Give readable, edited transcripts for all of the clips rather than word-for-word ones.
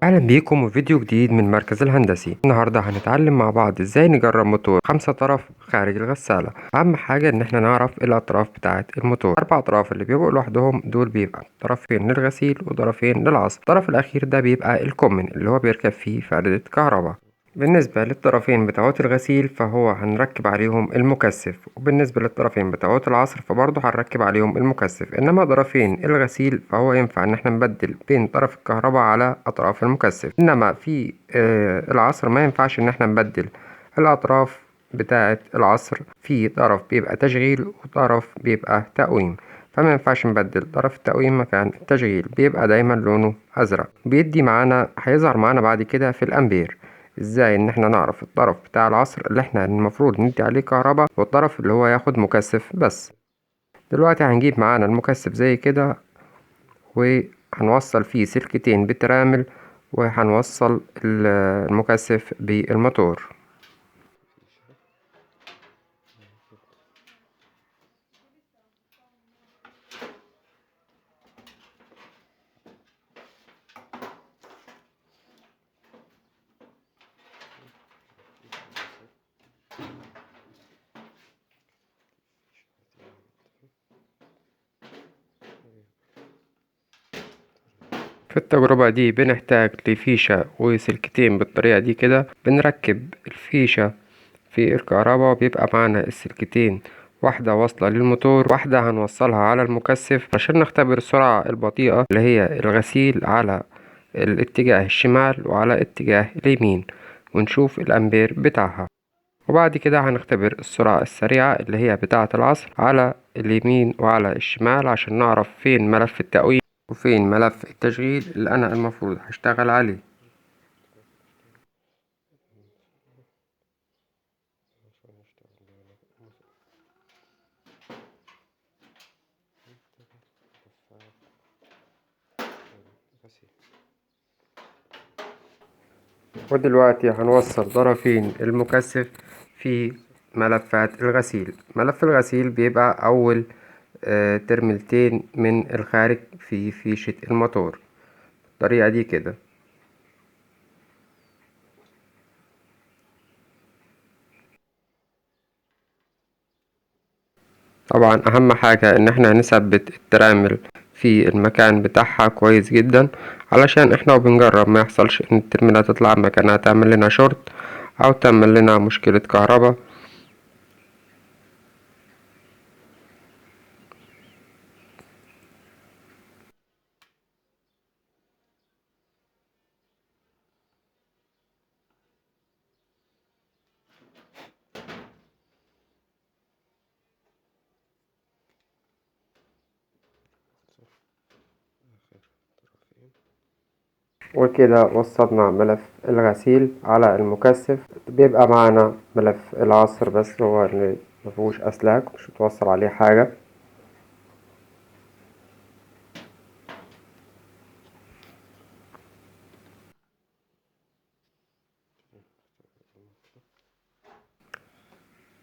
اهلا بيكم وفيديو جديد من مركز الهندسي. النهارده هنتعلم مع بعض ازاي نجرب موتور 5 طرف خارج الغسالة. اهم حاجة ان احنا نعرف الاطراف بتاعة الموتور. 4 اطراف اللي بيبقوا لوحدهم دول بيبقى طرفين للغسيل وطرفين للعصر. الطرف الاخير ده بيبقى الكومن اللي هو بيركب فيه فردة كهرباء. بالنسبة للطرفين بتوع الغسيل فهو هنركب عليهم المكثف، وبالنسبة للطرفين بتوع العصر فبرضه هنركب عليهم المكثف. انما طرفين الغسيل فهو ينفع ان احنا نبدل بين طرف الكهرباء على اطراف المكثف، انما في العصر ما ينفعش ان احنا نبدل الاطراف بتاعة العصر. في طرف بيبقى تشغيل وطرف بيبقى تقويم، فما ينفعش نبدل طرف التقويم مكان التشغيل، بيبقى دايما لونه ازرق. بيدي معانا هيظهر معانا بعد كده في الامبير ازاي ان احنا نعرف الطرف بتاع العصر اللي احنا المفروض ندي عليه كهرباء والطرف اللي هو ياخد مكثف بس. دلوقتي هنجيب معانا المكثف زي كده وهنوصل فيه سلكتين بترامل، وهنوصل المكثف بالموتور. في التجربة دي بنحتاج لفيشة وسلكتين بالطريقة دي كده. بنركب الفيشة في الكهرباء وبيبقى معانا السلكتين، واحدة واصلة للموتور واحدة هنوصلها على المكثف عشان نختبر السرعة البطيئة اللي هي الغسيل على الاتجاه الشمال وعلى اتجاه اليمين، ونشوف الأمبير بتاعها. وبعد كده هنختبر السرعة السريعة اللي هي بتاعة العصر على اليمين وعلى الشمال عشان نعرف فين ملف التقويم وفين ملف التشغيل اللي أنا المفروض هشتغل عليه. ودلوقتي هنوصل طرفين المكثف في ملفات الغسيل. ملف الغسيل بيبقى أول ترميلتين من الخارج في فيشة الموتور بالطريقة دي كده. طبعا أهم حاجة إن احنا نثبت الترامل في المكان بتاعها كويس جدا، علشان احنا وبنجرب ما يحصلش ان الترميلة تطلع مكانها تعمل لنا شورت أو تعمل لنا مشكلة كهرباء. وكده وصلنا ملف الغسيل على المكثف. بيبقى معانا ملف العصر بس هو اللي مفيهوش أسلاك، مش متوصل عليه حاجة.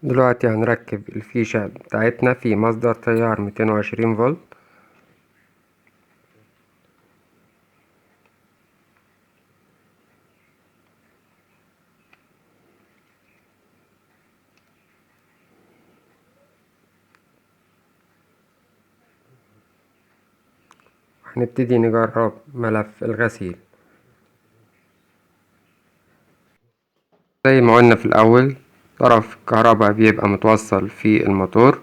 دلوقتي هنركب الفيشة بتاعتنا في مصدر تيار 220 فولت. هنبتدي نجرب ملف الغسيل. زي ما قلنا في الأول، طرف الكهرباء بيبقى متوصل في الموتور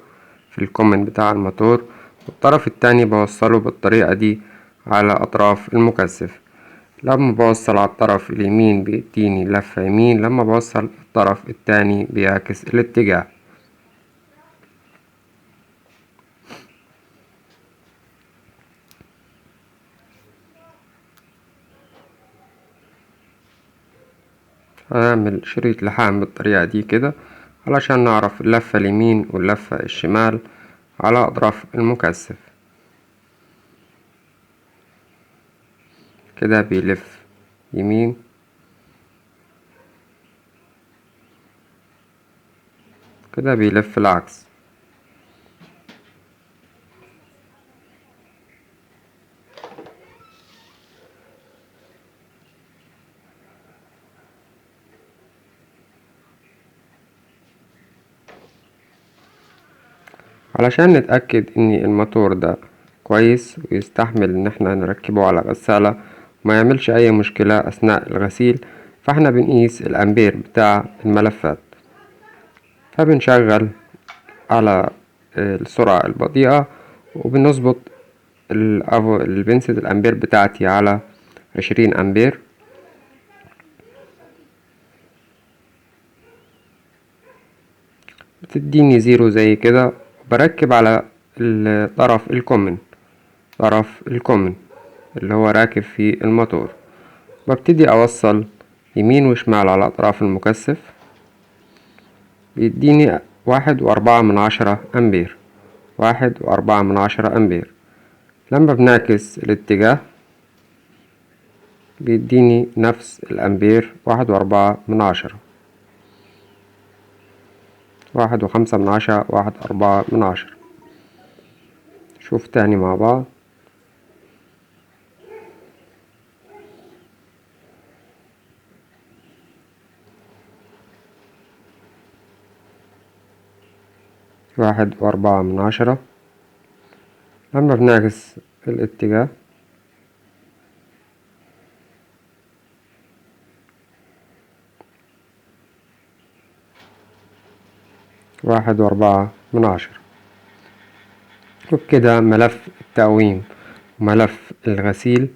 في الكومن بتاع الموتور، والطرف التاني بوصله بالطريقة دي على أطراف المكثف. لما بوصل على الطرف اليمين بيديني لفة يمين، لما بوصل الطرف التاني بيعكس الاتجاه. هنعمل شريط لحام بالطريقة دي كده علشان نعرف اللفة اليمين واللفة الشمال على أطراف المكثف. كده بيلف يمين، كده بيلف العكس. علشان نتأكد ان الموتور ده كويس ويستحمل ان احنا نركبه على غسالة وما يعملش اي مشكلة اثناء الغسيل، فاحنا بنقيس الامبير بتاع الملفات. فبنشغل على السرعة البطيئة وبنظبط بنسة الامبير بتاعتي على 20 امبير. بتديني زيرو زي كده. بركب على طرف الكومن اللي هو راكب فيه الموتور. ببتدي اوصل يمين وشمال على اطراف المكثف. بيديني 1.4 من 10 امبير. 1.4 من 10 امبير. لما بنعكس الاتجاه بيديني نفس الامبير 1.4 من 10. 1.5 من 10. 1.4 من 10. شوف تاني مع بعض. 1.4 من 10. لما بنعكس الاتجاه 1.4 من 10. وبكده ملف التقويم وملف الغسيل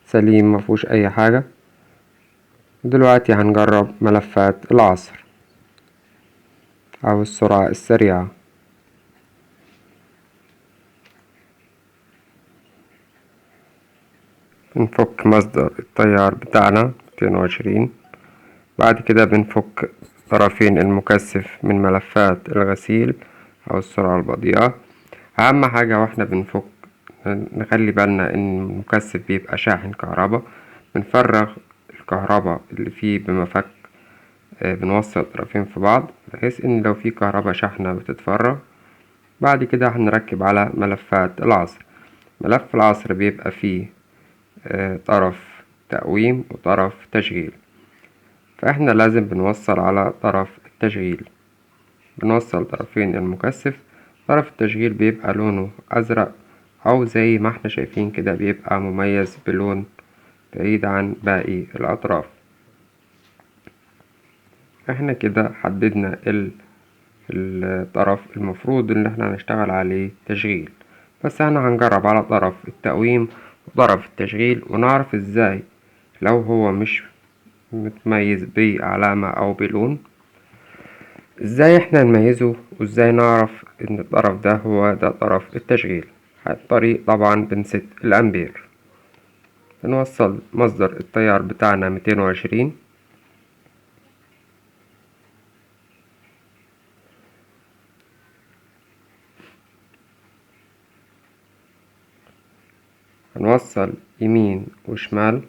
سليم، مفهوش اي حاجة. دلوقتي هنجرب ملفات العصر او السرعة السريعة. بنفك مصدر التيار بتاعنا 220. بعد كده بنفك طرفين المكثف من ملفات الغسيل او السرعة البطيئة. اهم حاجة واحنا بنفك نخلي بالنا ان المكثف بيبقى شاحن كهرباء. بنفرغ الكهرباء اللي فيه بمفك. بنوصل الطرفين في بعض بحيث ان لو في كهرباء شحنة بتتفرغ. بعد كده هنركب على ملفات العصر. ملف العصر بيبقى فيه طرف تقويم وطرف تشغيل، فاحنا لازم بنوصل على طرف التشغيل. بنوصل طرفين المكثف. طرف التشغيل بيبقى لونه ازرق او زي ما احنا شايفين كده، بيبقى مميز بلون بعيد عن باقي الاطراف. احنا كده حددنا الطرف المفروض ان احنا هنشتغل عليه تشغيل. بس احنا هنجرب على طرف التقويم وطرف التشغيل ونعرف ازاي لو هو مش متميز بعلامة او بلون، ازاي احنا نميزه وازاي نعرف ان الطرف ده هو ده طرف التشغيل. الطريق طبعا بنست الامبير. بنوصل مصدر التيار بتاعنا 220. هنوصل يمين وشمال.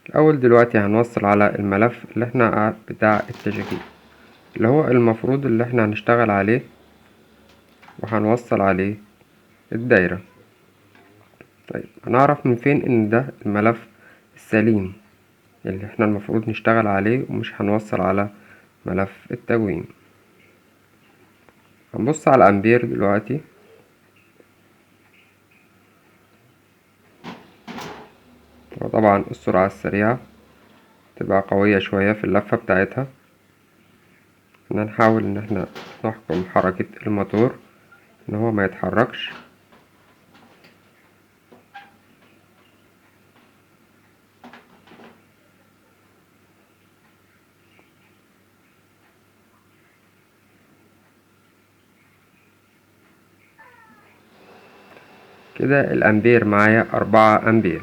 الأول دلوقتي هنوصل على الملف اللي احنا بتاع التشغيل اللي هو المفروض اللي احنا هنشتغل عليه، وهنوصل عليه الدايرة. طيب هنعرف من فين ان ده الملف السليم اللي احنا المفروض نشتغل عليه ومش هنوصل على ملف التقويم؟ هنبص على الأمبير دلوقتي. وطبعا السرعة السريعة تبقى قوية شوية في اللفة بتاعتها. نحاول ان احنا نحكم حركة الموتور ان هو ما يتحركش. كده الأمبير معايا 4 أمبير.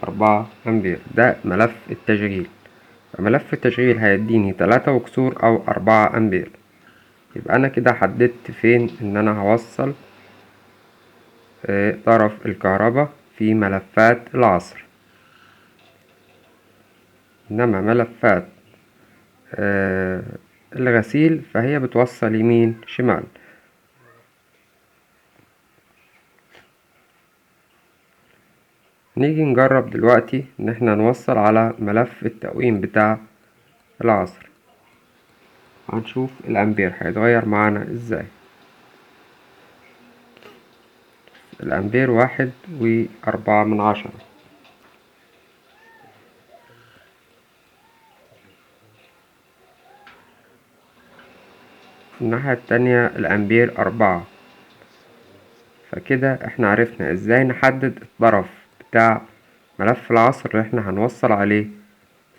4 أمبير ده ملف التشغيل. ملف التشغيل هيديني 3 وكسور أو 4 أمبير. يبقى أنا كده حددت فين إن أنا هوصل طرف الكهرباء في ملفات العصر. إنما ملفات الغسيل فهي بتوصل يمين شمال. نيجي نجرب دلوقتي ان احنا نوصل على ملف التقويم بتاع العصر. هنشوف الامبير هيتغير معانا ازاي. الأمبير 1.4. الناحية التانية الأمبير 4. فكده احنا عرفنا ازاي نحدد الطرف بتاع ملف العصر اللي احنا هنوصل عليه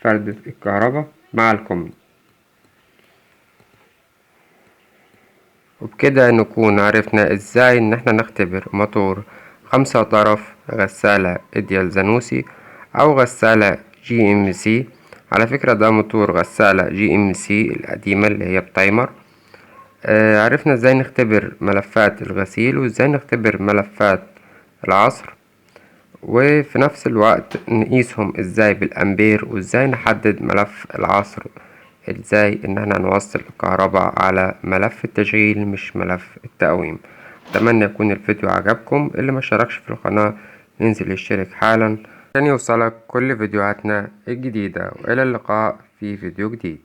فردة الكهرباء مع الكم. وبكده نكون عرفنا ازاي ان احنا نختبر موتور 5 طرف غسالة إديال زانوسي او غسالة GMC. على فكرة ده موتور غسالة GMC القديمة اللي هي بتايمر. عرفنا ازاي نختبر ملفات الغسيل وازاي نختبر ملفات العصر، وفي نفس الوقت نقيسهم ازاي بالامبير، وازاي نحدد ملف العصر، ازاي ان احنا نوصل الكهرباء على ملف التشغيل مش ملف التقويم. اتمنى يكون الفيديو عجبكم. اللي ما اشتركش في القناة ينزل يشترك حالا عشان يوصلك كل فيديوهاتنا الجديدة، والى اللقاء في فيديو جديد.